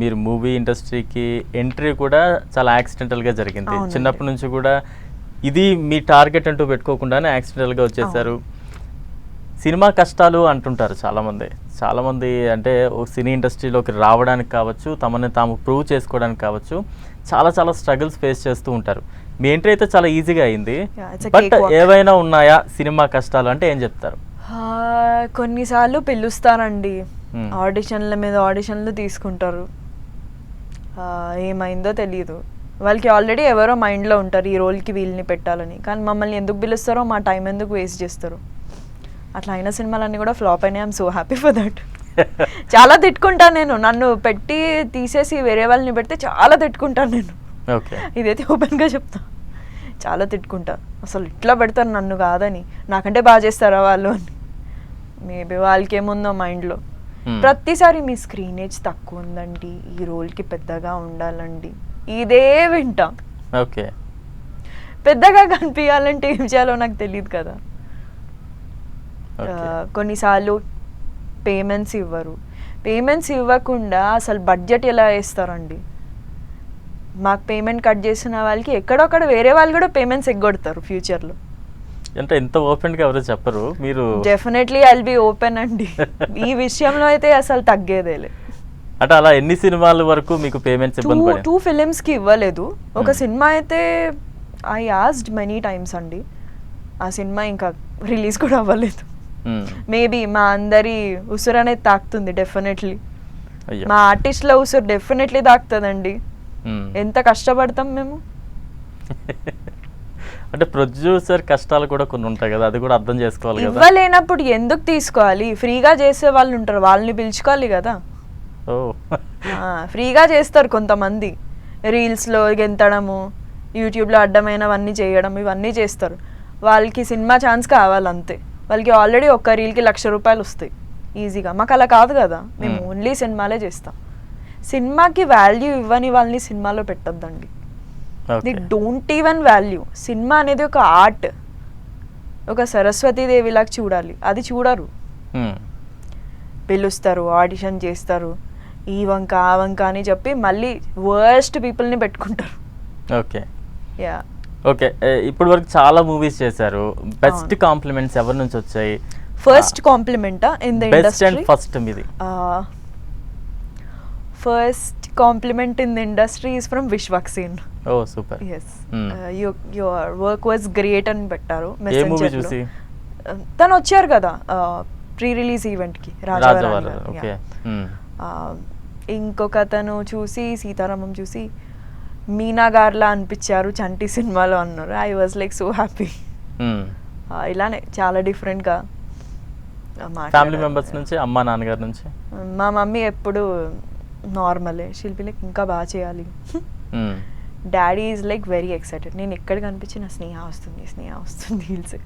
మీరు మూవీ ఇండస్ట్రీకి ఎంట్రీ కూడా చాలా యాక్సిడెంటల్గా జరిగింది. చిన్నప్పటి నుంచి కూడా ఇది మీ టార్గెట్ అంటూ పెట్టుకోకుండానే యాక్సిడెంటల్గా వచ్చేసారు. సినిమా కష్టాలు అంటుంటారు చాలామంది అంటే సినీ ఇండస్ట్రీలోకి రావడానికి కావచ్చు, తమని తాము ప్రూవ్ చేసుకోవడానికి కావచ్చు, చాలా చాలా స్ట్రగుల్స్ ఫేస్ చేస్తూ ఉంటారు. మీ ఎంట్రీ అయితే చాలా ఈజీగా అయింది. బట్ ఏవైనా ఉన్నాయా సినిమా కష్టాలు అంటే ఏం చెప్తారు? కొన్నిసార్లు పిలుస్తారండి, ఆడిషన్ల మీద ఆడిషన్లు తీసుకుంటారు. ఏమైందో తెలియదు, వాళ్ళకి ఆల్రెడీ ఎవరో మైండ్లో ఉంటారు ఈ రోల్కి వీళ్ళని పెట్టాలని, కానీ మమ్మల్ని ఎందుకు పిలుస్తారో, మా టైం ఎందుకు వేస్ట్ చేస్తారు. అట్లా అయిన సినిమాలన్నీ కూడా ఫ్లాప్ అయినాయి. I'm so happy for that. చాలా తిట్టుకుంటాను నేను, నన్ను పెట్టి తీసేసి వేరే వాళ్ళని పెడితే చాలా తిట్టుకుంటాను నేను. ఇదైతే ఓపెన్గా చెప్తా, చాలా తిట్టుకుంటా. అసలు ఇట్లా పెడతారు నన్ను కాదని, నాకంటే బాగా చేస్తారా వాళ్ళు అని. మేబీ వాళ్ళకి ఏముందో మైండ్లో. ప్రతిసారి మీ స్క్రీన్ ఏజ్ తక్కువ ఉందండి, ఈ రోల్కి పెద్దగా ఉండాలండి, ఇదే వింటా. ఓకే, పెద్దగా కనిపించాలంటే ఏం చేయాలో నాకు తెలియదు కదా. కొన్నిసార్లు పేమెంట్స్ ఇవ్వరు, పేమెంట్స్ ఇవ్వకుండా అసలు బడ్జెట్ ఎలా వేస్తారండి. మాకు పేమెంట్ కట్ చేసిన వాళ్ళకి ఎక్కడొక్కడ వేరే వాళ్ళు కూడా పేమెంట్స్ ఎగ్గొడతారు ఫ్యూచర్లో. అంటే ఎంత ఓపెన్గా ఎవరు చెప్పరు మీరు? డెఫినెట్లీ ఐల్ బి ఓపెన్ అండి. ఈ విషయంలో అయితే అసలు తగ్గేదేలే. అంటే అలా ఎన్ని సినిమాల వరకు మీకు పేమెంట్స్ ఇబ్బంది పడింది? 2 ఫిలిమ్స్కి ఇవ్వలేదు. ఒక సినిమా అయితే ఐ ఆస్క్డ్ మెనీ టైమ్స్ అండి, ఆ సినిమా ఇంకా రిలీజ్ కూడా అవ్వలేదు. మేబీ మా అందరి ఉసురు అనేది తాకుతుంది డెఫినెట్లీ, మా ఆర్టిస్ట్ల ఉసురు డెఫినెట్లీ తాకుతుందండి. ఎంత కష్టపడతాం మేము. అంటే ప్రొడ్యూసర్ కష్టాలు కూడా కొన్ని ఉంటాయి కదా, అది కూడా అర్థం చేసుకోవాలి కదా. ఇవ్వలేనప్పుడు ఎందుకు తీసుకోవాలి? ఫ్రీగా చేసే వాళ్ళు ఉంటారు, వాళ్ళని పిలుచుకోవాలి కదా. ఫ్రీగా చేస్తారు కొంతమంది, రీల్స్లో గెంతడము, యూట్యూబ్లో అడ్డమైనవన్నీ చేయడం, ఇవన్నీ చేస్తారు. వాళ్ళకి సినిమా ఛాన్స్ కావాలంతే. వాళ్ళకి ఆల్రెడీ ఒక్క రీల్కి 1,00,000 రూపాయలు వస్తాయి ఈజీగా. మాకు అలా కాదు కదా, మేము ఓన్లీ సినిమాలే చేస్తాం. సినిమాకి వాల్యూ ఇవ్వని వాళ్ళని సినిమాలో పెట్టొద్దండి. They don't even value. Cinema అనేది ఒక ఆర్ట్, ఒక సరస్వతీదేవిలాగా చూడాలి, అది చూడరు. పిలుస్తారు, ఆడిషన్ చేస్తారు, ఈ వంక ఆ వంక అని చెప్పి మళ్ళీ వర్స్ట్ పీపుల్ని పెట్టుకుంటారు. ఓకే ఓకే, ఇప్పటి వరకు చాలా మూవీస్ చేశారు. బెస్ట్ కాంప్లిమెంట్స్ ఎవరి నుంచి వచ్చాయి? ఫస్ట్ కాంప్లిమెంటా ఇన్ ద ఇండస్ట్రీ? ఫస్ట్ మీది first compliment in the industry is from Vishwaksen. Oh super. yes your work was great అని పెట్టారు మెసెంజర్ లో. తను వచ్చారు కదా ప్రీ రిలీజ్ ఈవెంట్ కి, రాజవారి. ఓకే, ఇంకొక అతను చూసి, సీతారామం చూసి మీనా గార్లా అనిపించారు చంటి సినిమాలో అన్నారు. I was like so happy. ఇలానే చాలా డిఫరెంట్గా. ఫ్యామిలీ మెంబర్స్ నుంచి, అమ్మా నాన్నగారి నుంచి? మా మమ్మీ ఎప్పుడు నార్మలే, శిల్పి లైక్ ఇంకా బాగా చేయాలి. Daddy is like very excited, నేను ఎక్కడ కనిపించిన స్నేహ వస్తుంది హిల్స్.